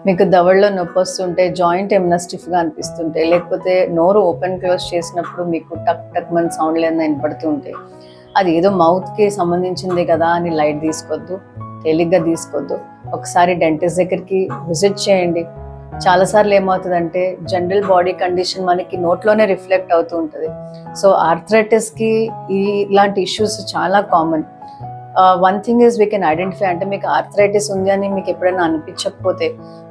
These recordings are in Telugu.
మీకు దవడలో నొప్పి వస్తుంటే, జాయింట్ ఏమైనా స్టిఫ్గా అనిపిస్తుంటే, లేకపోతే నోరు ఓపెన్ క్లోజ్ చేసినప్పుడు మీకు టక్ టక్ మన సౌండ్లు ఏమైనా వినపడుతూ ఉంటే, అది ఏదో మౌత్కి సంబంధించింది కదా అని లైట్ తీసుకోవద్దు, తేలిగ్గా తీసుకోవద్దు. ఒకసారి డెంటిస్ట్ దగ్గరికి విజిట్ చేయండి. చాలాసార్లు ఏమవుతుందంటే జనరల్ బాడీ కండిషన్ మనకి నోట్లోనే రిఫ్లెక్ట్ అవుతూ ఉంటుంది. సో ఆర్థరైటిస్కి ఇలాంటి ఇష్యూస్ చాలా common. One thing is we can identify, అంటే మీకు ఆర్థరైటిస్ ఉంది అని మీకు ఎప్పుడైనా అనిపించకపోతే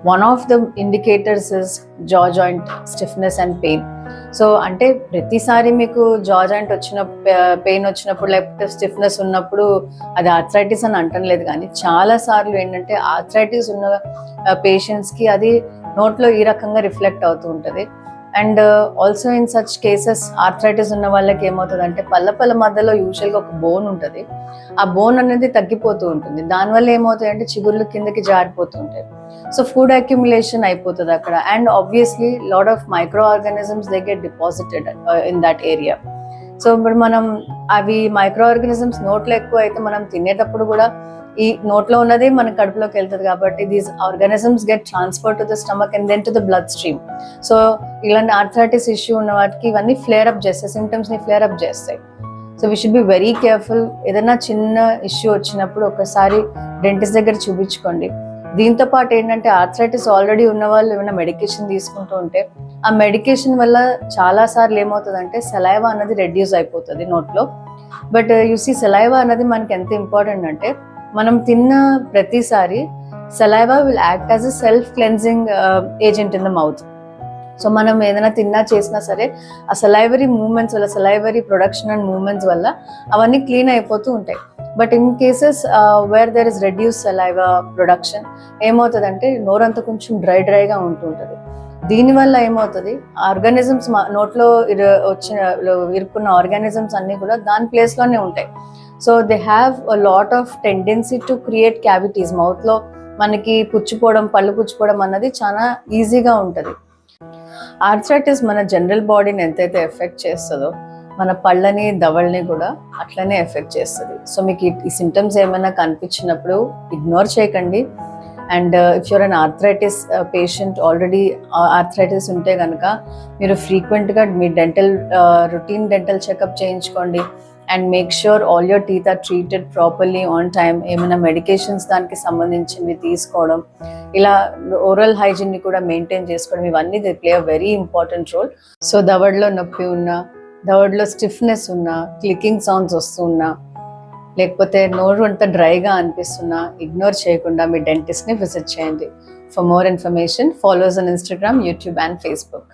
one of the indicators is జా joint stiffness and pain. So అంటే ప్రతిసారి మీకు జా జాయింట్ పెయిన్ వచ్చినప్పుడు లేకపోతే స్టిఫ్నెస్ ఉన్నప్పుడు అది ఆర్థరైటిస్ అని అంటం లేదు, కానీ చాలా సార్లు ఏంటంటే ఆర్థరైటిస్ ఉన్న పేషెంట్స్కి అది నోట్లో ఈ రకంగా రిఫ్లెక్ట్ అవుతూ ఉంటుంది. And also in such cases arthritis ఉన్న వాళ్ళకి ఏమవుతుంది అంటే పళ్ళ మధ్యలో యూజువల్గా ఒక బోన్ ఉంటుంది. ఆ బోన్ అనేది తగ్గిపోతూ ఉంటుంది. దానివల్ల ఏమవుతాయి అంటే చిగుర్లు కిందకి జారిపోతూ ఉంటాయి. సో ఫుడ్ అక్యుములేషన్ అయిపోతుంది అక్కడ. And obviously lot of micro organisms they get deposited in that area. So ఇప్పుడు మనం అవి మైక్రో ఆర్గానిజమ్స్ నోట్లో ఎక్కువ అయితే మనం తినేటప్పుడు కూడా ఈ నోట్లో ఉన్నది మన కడుపులోకి వెళ్తుంది కాబట్టి these organisms get transfer to the stomach and then to the bloodstream. So ఇలాంటి ఆర్థరైటిస్ ఇష్యూ ఉన్న వాటికి ఇవన్నీ ఫ్లేర్ అప్ చేస్తాయి, సిమ్టమ్స్ని ఫ్లేర్ అప్ చేస్తాయి. So we should be very careful. ఏదైనా చిన్న ఇష్యూ వచ్చినప్పుడు ఒకసారి డెంటిస్ట్ దగ్గర చూపించుకోండి. దీంతో పాటు ఏంటంటే ఆర్థరైటిస్ ఆల్రెడీ ఉన్న వాళ్ళు ఏమైనా మెడికేషన్ తీసుకుంటూ ఉంటే ఆ మెడికేషన్ వల్ల చాలా సార్లు ఏమవుతుందంటే సలైవా అన్నది రెడ్యూస్ అయిపోతుంది నోట్లో. బట్ సీ సలైవా అన్నది మనకి ఎంత ఇంపార్టెంట్ అంటే మనం తిన్న ప్రతిసారి saliva will act as a self cleansing agent in the mouth. So మనం ఏదైనా తిన్నా చేసినా సరే ఆ సలైవరీ మూవ్మెంట్స్ వల్ల, సలైవరీ ప్రొడక్షన్ అండ్ మూవ్మెంట్స్ వల్ల అవన్నీ క్లీన్ అయిపోతూ ఉంటాయి. But in cases where there is reduce saliva production ఏమవుతుందంటే నోరంతా కొంచెం డ్రైగా ఉంటూ ఉంటుంది. దీనివల్ల ఏమవుతుంది ఆర్గానిజమ్స్ నోట్లో ఇరుక్కున్న ఆర్గానిజమ్స్ అన్నీ కూడా దాని ప్లేస్లోనే ఉంటాయి. So they have a lot of tendency to create cavities. మౌత్లో మనకి పళ్ళు పుచ్చిపోవడం అన్నది చాలా ఈజీగా ఉంటుంది. ఆర్థరైటిస్ మన జనరల్ బాడీని ఎంతైతే ఎఫెక్ట్ చేస్తుందో మన పళ్ళని దవళ్ళని కూడా అట్లనే ఎఫెక్ట్ చేస్తుంది. సో మీకు ఈ సింటమ్స్ ఏమైనా కనిపించినప్పుడు ఇగ్నోర్ చేయకండి. And if you're an arthritis patient, already arthritis ఉంటే కనుక మీరు ఫ్రీక్వెంట్గా మీ రొటీన్ డెంటల్ చెకప్ చేయించుకోండి. And make sure all your teeth are treated properly on time. ఏమైనా మెడికేషన్స్ దానికి సంబంధించినవి తీసుకోవడం, ఇలా ఓరల్ హైజీన్ని కూడా మెయింటైన్ చేసుకోవడం, ఇవన్నీ they play a very important role. So దవడలో నొప్పి ఉన్నా, దవడలో స్టిఫ్నెస్ ఉన్నా, క్లికింగ్ సౌండ్స్ వస్తున్నా, లేకపోతే నోరు అంతా డ్రైగా అనిపిస్తున్నా ఇగ్నోర్ చేయకుండా మీ డెంటిస్ట్ని విజిట్ చేయండి. For more information follow us on Instagram, YouTube and Facebook.